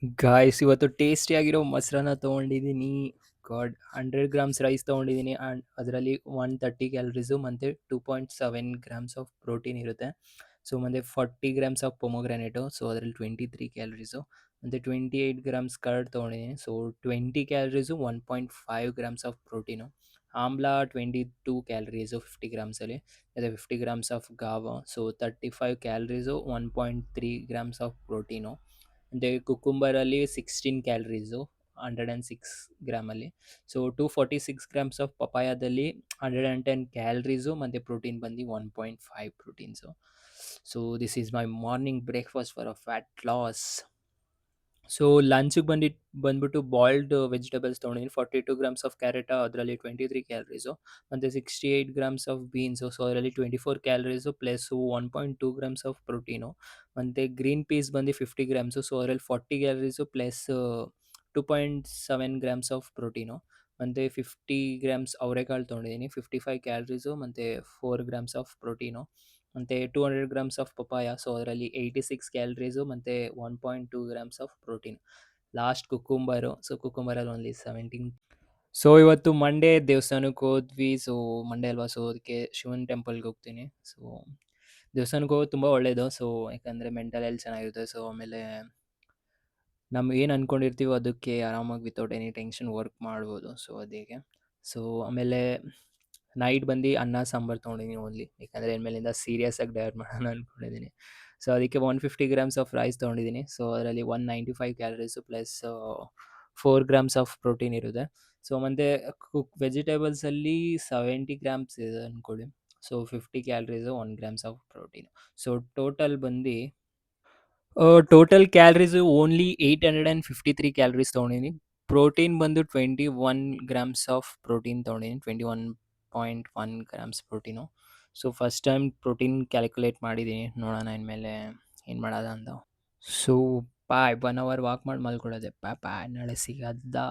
Guys ಇವತ್ತು ಟೇಸ್ಟಿಯಾಗಿರೋ ಮೊಸರನ್ನ ತೊಗೊಂಡಿದ್ದೀನಿ. ಗಾಡ್ 100 ಗ್ರಾಮ್ಸ್ ರೈಸ್ ತೊಗೊಂಡಿದ್ದೀನಿ ಆ್ಯಂಡ್ ಅದರಲ್ಲಿ 130 ಕ್ಯಾಲರೀಸು ಮತ್ತು 2.7 ಗ್ರಾಮ್ಸ್ ಆಫ್ ಪ್ರೋಟೀನ್ ಇರುತ್ತೆ. ಸೊ ಮತ್ತು 40 ಗ್ರಾಮ್ಸ್ ಆಫ್ ಪೊಮೊಗ್ರಾನೇಟು, ಸೊ ಅದರಲ್ಲಿ 23 ಕ್ಯಾಲರೀಸು ಮತ್ತು 28 ಗ್ರಾಮ್ಸ್ ಕರ್ಡ್ ತೊಗೊಂಡಿದ್ದೀನಿ. So 20 calories, 1.5 grams of protein. ಆಮ್ಲ 22 ಕ್ಯಾಲರೀಸು 50 ಗ್ರಾಮ್ಸಲ್ಲಿ, ಮತ್ತು 50 grams of guava, so 35 calories, 1.3 grams of protein. ಮತ್ತು ಕುಕುಂಬರಲ್ಲಿ 16 ಕ್ಯಾಲರೀಸು 106 ಗ್ರಾಮಲ್ಲಿ. ಸೊ 246 ಗ್ರಾಮ್ಸ್ ಆಫ್ ಪಪಾಯದಲ್ಲಿ 110 ಕ್ಯಾಲರೀಸು ಮತ್ತು ಪ್ರೋಟೀನ್ ಬಂದು 1.5 proteins. So this is my morning breakfast for a fat loss. So ಲಂಚಿಗೆ ಬಂದ್ಬಿಟ್ಟು ಬಾಯ್ಲ್ಡ್ ವೆಜಿಟೇಬಲ್ಸ್ ತೊಗೊಂಡಿದ್ದೀನಿ. 42 ಗ್ರಾಮ್ಸ್ ಆಫ್ ಕ್ಯಾರೆಟ, ಅದರಲ್ಲಿ 23 ಕ್ಯಾಲರೀಸು, ಮತ್ತು 68 ಗ್ರಾಮ್ಸ್ ಆಫ್ ಬೀನ್ಸು, ಸೊ ಅದರಲ್ಲಿ 24 calories plus 1.2 grams of protein. ಮತ್ತು ಗ್ರೀನ್ ಪೀಸ್ ಬಂದು 50 ಗ್ರಾಮ್ಸು, ಸೊ ಅದರಲ್ಲಿ 40 calories plus 2.7 grams of protein. ಮತ್ತು 50 ಗ್ರಾಮ್ಸ್ ಅವರೆಕಾಳು ತೊಗೊಂಡಿದ್ದೀನಿ, 55 ಕ್ಯಾಲರೀಸು ಮತ್ತು 4 ಗ್ರಾಮ್ಸ್ ಆಫ್ ಪ್ರೋಟೀನು. ಮತ್ತು 200 ಗ್ರಾಮ್ಸ್ ಆಫ್ ಪಪಾಯ, ಸೊ ಅದರಲ್ಲಿ 86 ಕ್ಯಾಲರೀಸು ಮತ್ತು 1.2 grams of protein. Last cucumber, so ಕುಕುಂಬರಲ್ಲಿ ಓನ್ಲಿ 17. ಸೊ ಇವತ್ತು ಮಂಡೇ, ದೇವಸ್ಥಾನಕ್ಕೆ ಹೋದ್ವಿ. ಸೊ ಮಂಡೇ ಅಲ್ವಾ, ಸೊ ಅದಕ್ಕೆ ಶಿವನ ಟೆಂಪಲ್ಗೆ ಹೋಗ್ತೀನಿ. ಸೊ ದೇವಸ್ಥಾನಕ್ಕೆ ಹೋಗೋದು ತುಂಬ ಒಳ್ಳೆಯದು. ಸೊ ಯಾಕಂದರೆ ಮೆಂಟಲ್ ಹೆಲ್ತ್ ಚೆನ್ನಾಗಿರುತ್ತೆ. ಸೊ ಆಮೇಲೆ ನಾವು ಏನು ಅಂದ್ಕೊಂಡಿರ್ತೀವೋ ಅದಕ್ಕೆ ಆರಾಮಾಗಿ ವಿತೌಟ್ ಎನಿ ಟೆನ್ಷನ್ ವರ್ಕ್ ಮಾಡ್ಬೋದು. ಸೊ ಅದಕ್ಕೆ ಸೊ ಆಮೇಲೆ ನೈಟ್ ಬಂದು ಅನ್ನ ಸಾಂಬಾರು ತೊಗೊಂಡಿದ್ದೀನಿ ಓನ್ಲಿ, ಯಾಕಂದರೆ ಇನ್ಮೇಲಿಂದ ಸೀರಿಯಸ್ಸಾಗಿ ಡಯಟ್ ಮಾಡೋಣ ಅಂದ್ಕೊಂಡಿದ್ದೀನಿ. ಸೊ ಅದಕ್ಕೆ 150 ಗ್ರಾಮ್ಸ್ ಆಫ್ ರೈಸ್ ತೊಗೊಂಡಿದ್ದೀನಿ. ಸೊ ಅದರಲ್ಲಿ 195 calories plus 4 grams of protein ಇರುತ್ತೆ. ಸೊ ಮತ್ತು ವೆಜಿಟೇಬಲ್ಸಲ್ಲಿ 70 ಗ್ರಾಮ್ಸ್ ಇದೆ ಅಂದ್ಕೊಳ್ಳಿ. So 50 calories, 1 grams of protein. So total calories only 853 calories ತೊಗೊಂಡಿದ್ದೀನಿ. ಪ್ರೋಟೀನ್ ಬಂದು 21 ಗ್ರಾಮ್ಸ್ ಆಫ್ ಪ್ರೋಟೀನ್ ತೊಗೊಂಡಿದ್ದೀನಿ, 21.1 grams protein. So first time protein calculate ಮಾಡಿದ್ದೀನಿ, ನೋಡೋಣ ಇನ್ಮೇಲೆ ಏನು ಮಾಡೋದು ಅಂತ. ಸೊ ಬಾಯ್, 1 ಅವರ್ ವಾಕ್ ಮಾಡಿ ಮಲ್ಕೊಳ್ಳೋದೆ. ಬಾಯ್ ಬಾಯ್, ನಾಳೆ ಸಿಗೋದಾ.